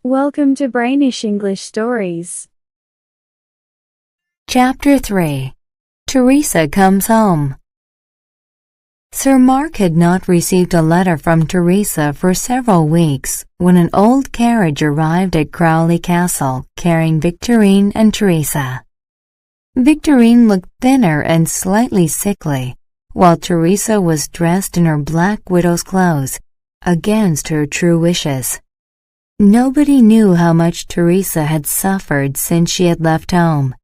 Welcome to Brainish English Stories. Chapter 3. Teresa Comes Home. Sir Mark had not received a letter from Teresa for several weeks when an old carriage arrived at Crowley Castle carrying Victorine and Teresa. Victorine looked thinner and slightly sickly, while Teresa was dressed in her black widow's clothes, against her true wishes. Nobody knew how much Teresa had suffered since she had left home.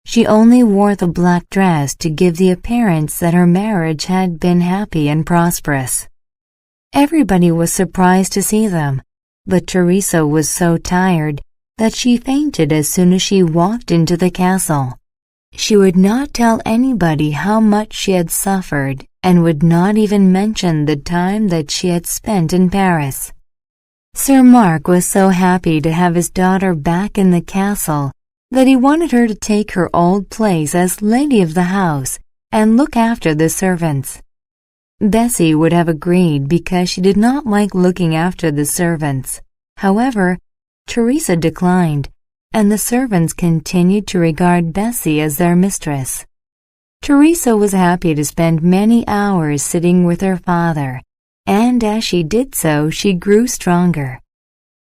She only wore the black dress to give the appearance that her marriage had been happy and prosperous. Everybody was surprised to see them, but Teresa was so tired that she fainted as soon as she walked into the castle. She would not tell anybody how much she had suffered and would not even mention the time that she had spent in Paris. Sir Mark was so happy to have his daughter back in the castle that he wanted her to take her old place as lady of the house and look after the servants. Bessy would have agreed because she did not like looking after the servants. However, Teresa declined, and the servants continued to regard Bessy as their mistress. Teresa was happy to spend many hours sitting with her father, and as she did so, she grew stronger.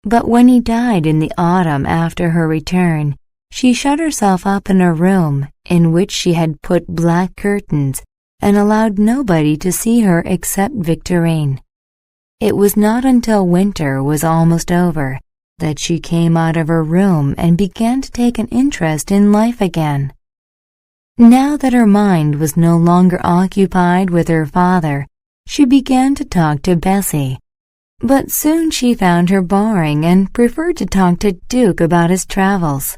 But when he died in the autumn after her return, she shut herself up in a room in which she had put black curtains and allowed nobody to see her except Victorine. It was not until winter was almost over that she came out of her room and began to take an interest in life again. Now that her mind was no longer occupied with her father, she began to talk to Bessy, but soon she found her boring and preferred to talk to Duke about his travels.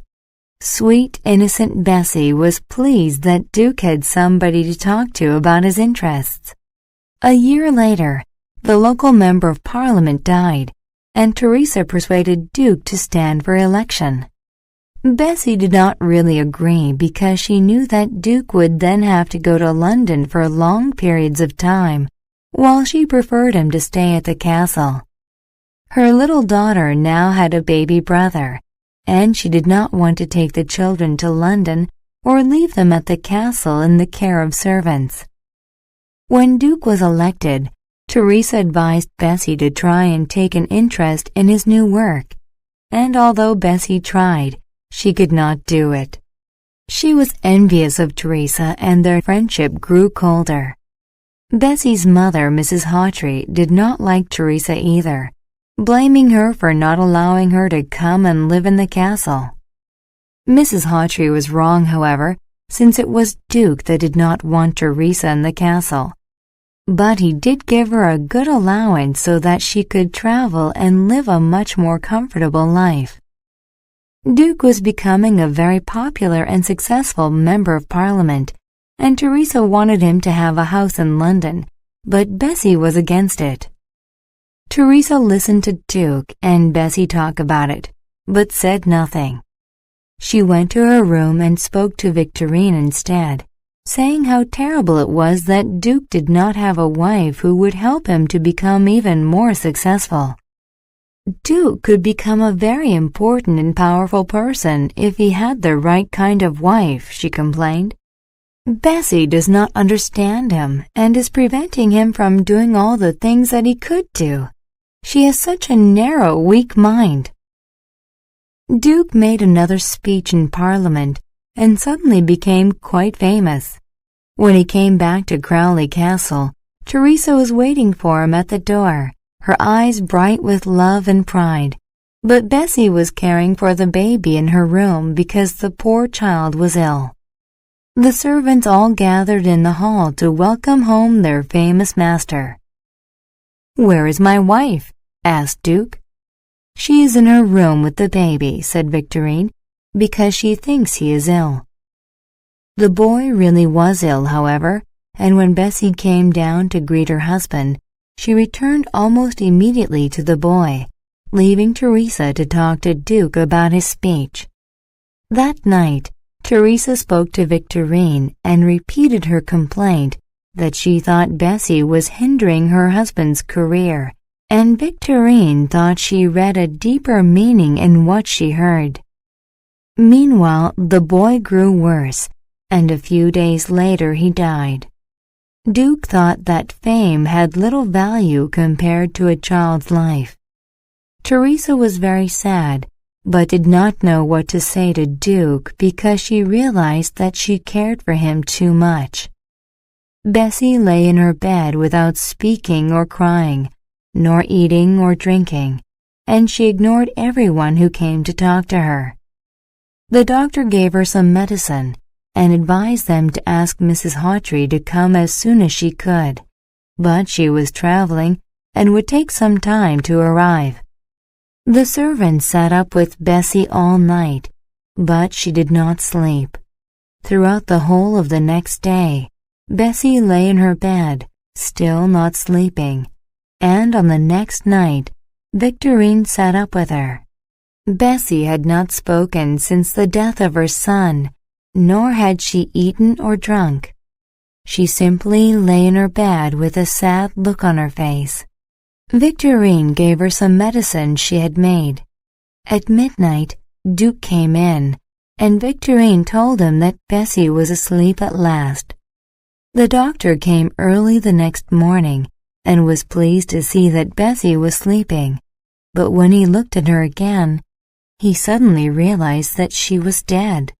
Sweet, innocent Bessy was pleased that Duke had somebody to talk to about his interests. A year later, the local member of Parliament died, and Teresa persuaded Duke to stand for election. Bessy did not really agree because she knew that Duke would then have to go to London for long periods of time, while she preferred him to stay at the castle. Her little daughter now had a baby brother, and she did not want to take the children to London or leave them at the castle in the care of servants. When Duke was elected, Teresa advised Bessy to try and take an interest in his new work, and although Bessy tried, she could not do it. She was envious of Teresa, and their friendship grew colder. Bessy's mother, Mrs. Hawtrey, did not like Teresa either, blaming her for not allowing her to come and live in the castle. Mrs. Hawtrey was wrong, however, since it was Duke that did not want Teresa in the castle. But he did give her a good allowance so that she could travel and live a much more comfortable life. Duke was becoming a very popular and successful member of Parliament, and Teresa wanted him to have a house in London, but Bessy was against it. Teresa listened to Duke and Bessy talk about it, but said nothing. She went to her room and spoke to Victorine instead, saying how terrible it was that Duke did not have a wife who would help him to become even more successful. Duke could become a very important and powerful person if he had the right kind of wife, she complained. Bessy does not understand him and is preventing him from doing all the things that he could do. She has such a narrow, weak mind. Duke made another speech in Parliament and suddenly became quite famous. When he came back to Crowley Castle, Teresa was waiting for him at the door, her eyes bright with love and pride. But Bessy was caring for the baby in her room because the poor child was ill. The servants all gathered in the hall to welcome home their famous master. "Where is my wife?" asked Duke. "She is in her room with the baby," said Victorine, "because she thinks he is ill." The boy really was ill, however, and when Bessy came down to greet her husband, she returned almost immediately to the boy, leaving Teresa to talk to Duke about his speech. That night, Teresa spoke to Victorine and repeated her complaint that she thought Bessy was hindering her husband's career and Victorine thought she read a deeper meaning in what she heard. Meanwhile, the boy grew worse, and a few days later he died. Duke thought that fame had little value compared to a child's life. Teresa was very sad, but did not know what to say to Duke because she realized that she cared for him too much. Bessy lay in her bed without speaking or crying, nor eating or drinking, and she ignored everyone who came to talk to her. The doctor gave her some medicine and advised them to ask Mrs. Hawtrey to come as soon as she could, but she was traveling and would take some time to arrive. The servant sat up with Bessy all night, but she did not sleep. Throughout the whole of the next day, Bessy lay in her bed, still not sleeping, and on the next night, Victorine sat up with her. Bessy had not spoken since the death of her son, nor had she eaten or drunk. She simply lay in her bed with a sad look on her face. Victorine gave her some medicine she had made. At midnight, Duke came in, and Victorine told him that Bessy was asleep at last. The doctor came early the next morning and was pleased to see that Bessy was sleeping, but when he looked at her again, he suddenly realized that she was dead.